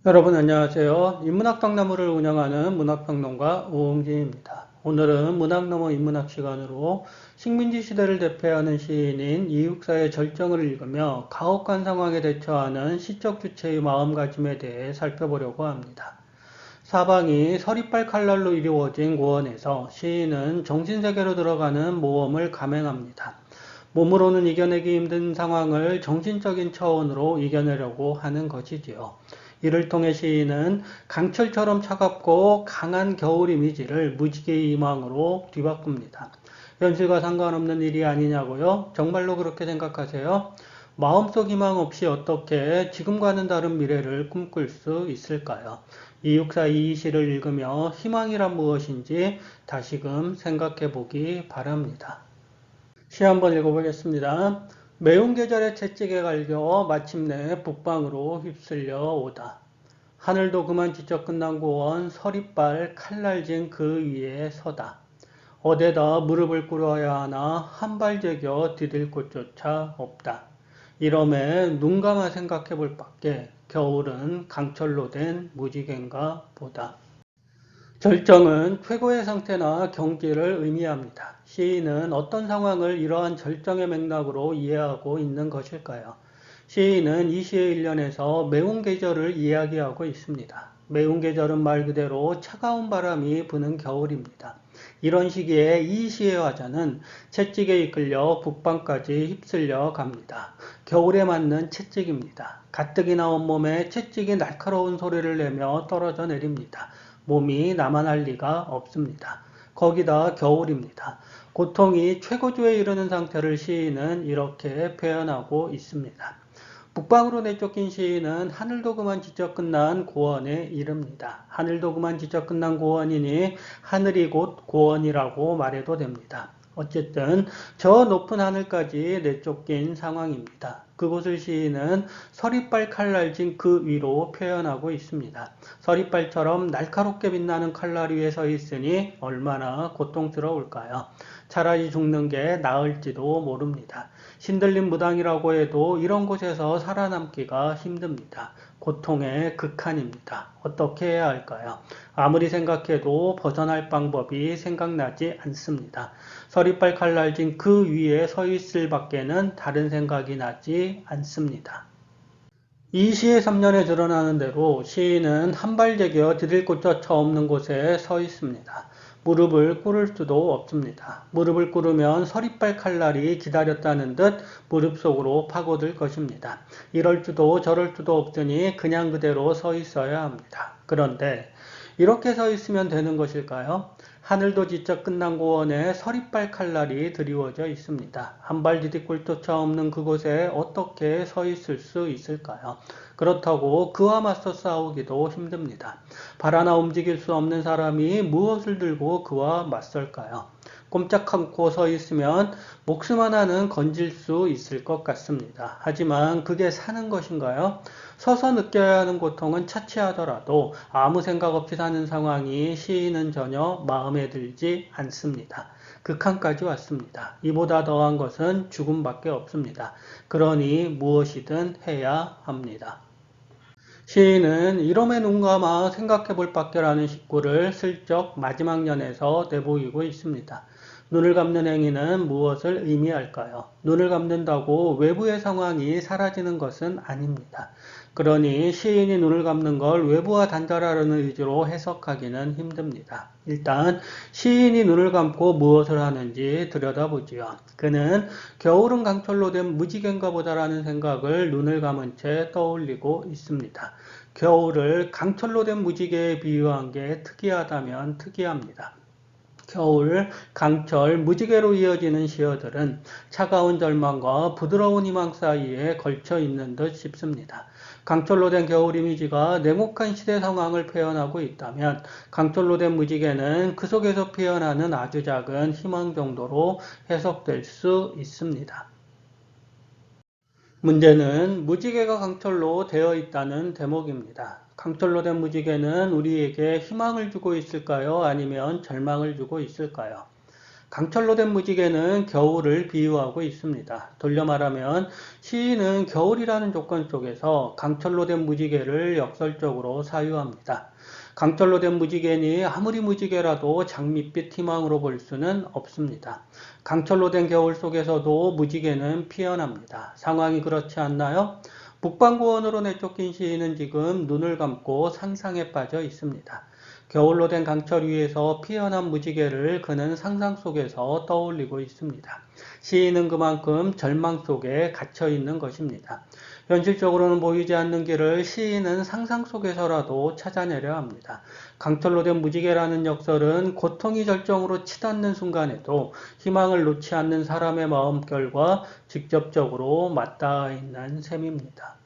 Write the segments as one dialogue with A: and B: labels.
A: 여러분 안녕하세요. 인문학당나무를 운영하는 문학평론가 오홍진입니다. 오늘은 문학넘어 인문학 시간으로 식민지 시대를 대표하는 시인인 이육사의 절정을 읽으며 가혹한 상황에 대처하는 시적 주체의 마음가짐에 대해 살펴보려고 합니다. 사방이 서리빨 칼날로 이루어진 고원에서 시인은 정신세계로 들어가는 모험을 감행합니다. 몸으로는 이겨내기 힘든 상황을 정신적인 차원으로 이겨내려고 하는 것이지요. 이를 통해 시인은 강철처럼 차갑고 강한 겨울 이미지를 무지개의 희망으로 뒤바꿉니다. 현실과 상관없는 일이 아니냐고요? 정말로 그렇게 생각하세요? 마음속 희망 없이 어떻게 지금과는 다른 미래를 꿈꿀 수 있을까요? 이육사 이시를 읽으며 희망이란 무엇인지 다시금 생각해 보기 바랍니다. 시 한번 읽어보겠습니다. 매운 계절에 채찍에 갈겨 마침내 북방으로 휩쓸려 오다. 하늘도 그만 지쳐 끝난 고원 서리빨 칼날진 그 위에 서다. 어디다 무릎을 꿇어야 하나 한 발 제겨 디딜 곳조차 없다. 이러매 눈 감아 생각해 볼 밖에 겨울은 강철로 된 무지개인가 보다. 절정은 최고의 상태나 경지를 의미합니다. 시인은 어떤 상황을 이러한 절정의 맥락으로 이해하고 있는 것일까요? 시인은 이 시의 일련에서 매운 계절을 이야기하고 있습니다. 매운 계절은 말 그대로 차가운 바람이 부는 겨울입니다. 이런 시기에 이 시의 화자는 채찍에 이끌려 북방까지 휩쓸려 갑니다. 겨울에 맞는 채찍입니다. 가뜩이나 온몸에 채찍이 날카로운 소리를 내며 떨어져 내립니다. 몸이 남아날 리가 없습니다. 거기다 겨울입니다. 고통이 최고조에 이르는 상태를 시인은 이렇게 표현하고 있습니다. 북방으로 내쫓긴 시인은 하늘도 그만 지쳐 끝난 고원에 이릅니다. 하늘도 그만 지쳐 끝난 고원이니 하늘이 곧 고원이라고 말해도 됩니다. 어쨌든 저 높은 하늘까지 내쫓긴 상황입니다. 그곳을 시인은 서리빨 칼날진 그 위로 표현하고 있습니다. 서리빨처럼 날카롭게 빛나는 칼날 위에 서 있으니 얼마나 고통스러울까요? 차라리 죽는 게 나을지도 모릅니다. 신들린 무당이라고 해도 이런 곳에서 살아남기가 힘듭니다. 고통의 극한입니다. 어떻게 해야 할까요? 아무리 생각해도 벗어날 방법이 생각나지 않습니다. 서리빨 칼날진 그 위에 서 있을 밖에는 다른 생각이 나지 않습니다. 이 시의 3년에 드러나는 대로 시인은 한 발 제겨 디딜 곳조차 없는 곳에 서 있습니다. 무릎을 꿇을 수도 없습니다. 무릎을 꿇으면 서리빨 칼날이 기다렸다는 듯 무릎 속으로 파고들 것입니다. 이럴 수도 저럴 수도 없으니 그냥 그대로 서 있어야 합니다. 그런데 이렇게 서 있으면 되는 것일까요? 하늘도 지쳐 끝난 고원에 서리빨 칼날이 드리워져 있습니다. 한 발 디딜 쫓아 없는 그곳에 어떻게 서 있을 수 있을까요? 그렇다고 그와 맞서 싸우기도 힘듭니다. 발 하나 움직일 수 없는 사람이 무엇을 들고 그와 맞설까요? 꼼짝 않고 서 있으면 목숨 하나는 건질 수 있을 것 같습니다. 하지만 그게 사는 것인가요? 서서 느껴야 하는 고통은 차치하더라도 아무 생각 없이 사는 상황이 시인은 전혀 마음에 들지 않습니다. 극한까지 왔습니다. 이보다 더한 것은 죽음밖에 없습니다. 그러니 무엇이든 해야 합니다. 시인은 이름에 눈 감아 생각해 볼 밖에라는 식구를 슬쩍 마지막 년에서 내보이고 있습니다. 눈을 감는 행위는 무엇을 의미할까요? 눈을 감는다고 외부의 상황이 사라지는 것은 아닙니다. 그러니 시인이 눈을 감는 걸 외부와 단절하려는 의지로 해석하기는 힘듭니다. 일단 시인이 눈을 감고 무엇을 하는지 들여다보지요. 그는 겨울은 강철로 된 무지개인가 보다라는 생각을 눈을 감은 채 떠올리고 있습니다. 겨울을 강철로 된 무지개에 비유한 게 특이하다면 특이합니다. 겨울, 강철, 무지개로 이어지는 시어들은 차가운 절망과 부드러운 희망 사이에 걸쳐 있는 듯 싶습니다. 강철로 된 겨울 이미지가 냉혹한 시대 상황을 표현하고 있다면 강철로 된 무지개는 그 속에서 피어나는 아주 작은 희망 정도로 해석될 수 있습니다. 문제는 무지개가 강철로 되어 있다는 대목입니다. 강철로 된 무지개는 우리에게 희망을 주고 있을까요? 아니면 절망을 주고 있을까요? 강철로 된 무지개는 겨울을 비유하고 있습니다. 돌려 말하면 시인은 겨울이라는 조건 속에서 강철로 된 무지개를 역설적으로 사유합니다. 강철로 된 무지개니 아무리 무지개라도 장밋빛 희망으로 볼 수는 없습니다. 강철로 된 겨울 속에서도 무지개는 피어납니다. 상황이 그렇지 않나요? 북방구원으로 내쫓긴 시인은 지금 눈을 감고 상상에 빠져 있습니다. 겨울로 된 강철 위에서 피어난 무지개를 그는 상상 속에서 떠올리고 있습니다. 시인은 그만큼 절망 속에 갇혀 있는 것입니다. 현실적으로는 보이지 않는 길을 시인은 상상 속에서라도 찾아내려 합니다. 강철로 된 무지개라는 역설은 고통이 절정으로 치닫는 순간에도 희망을 놓지 않는 사람의 마음결과 직접적으로 맞닿아 있는 셈입니다.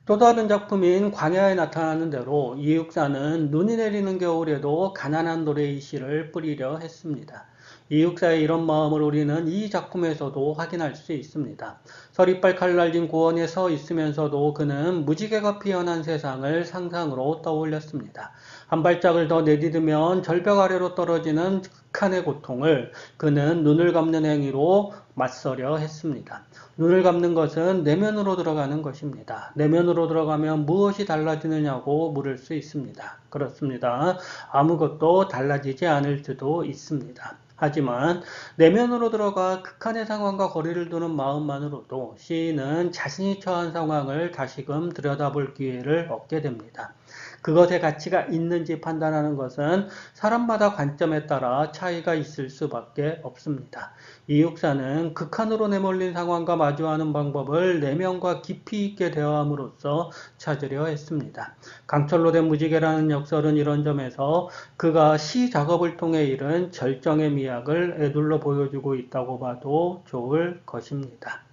A: 또 다른 작품인 광야에 나타나는 대로 이육사는 눈이 내리는 겨울에도 가난한 노래의 시를 뿌리려 했습니다. 이육사의 이런 마음을 우리는 이 작품에서도 확인할 수 있습니다. 서리빨 칼날진 고원에 서 있으면서도 그는 무지개가 피어난 세상을 상상으로 떠올렸습니다. 한 발짝을 더 내디디면 절벽 아래로 떨어지는 극한의 고통을 그는 눈을 감는 행위로 맞서려 했습니다. 눈을 감는 것은 내면으로 들어가는 것입니다. 내면으로 들어가면 무엇이 달라지느냐고 물을 수 있습니다. 그렇습니다. 아무것도 달라지지 않을 수도 있습니다. 하지만 내면으로 들어가 극한의 상황과 거리를 두는 마음만으로도 시인은 자신이 처한 상황을 다시금 들여다볼 기회를 얻게 됩니다. 그것의 가치가 있는지 판단하는 것은 사람마다 관점에 따라 차이가 있을 수밖에 없습니다. 이육사는 극한으로 내몰린 상황과 마주하는 방법을 내면과 깊이 있게 대화함으로써 찾으려 했습니다. 강철로 된 무지개라는 역설은 이런 점에서 그가 시 작업을 통해 이룬 절정의 미학을 에둘러 보여주고 있다고 봐도 좋을 것입니다.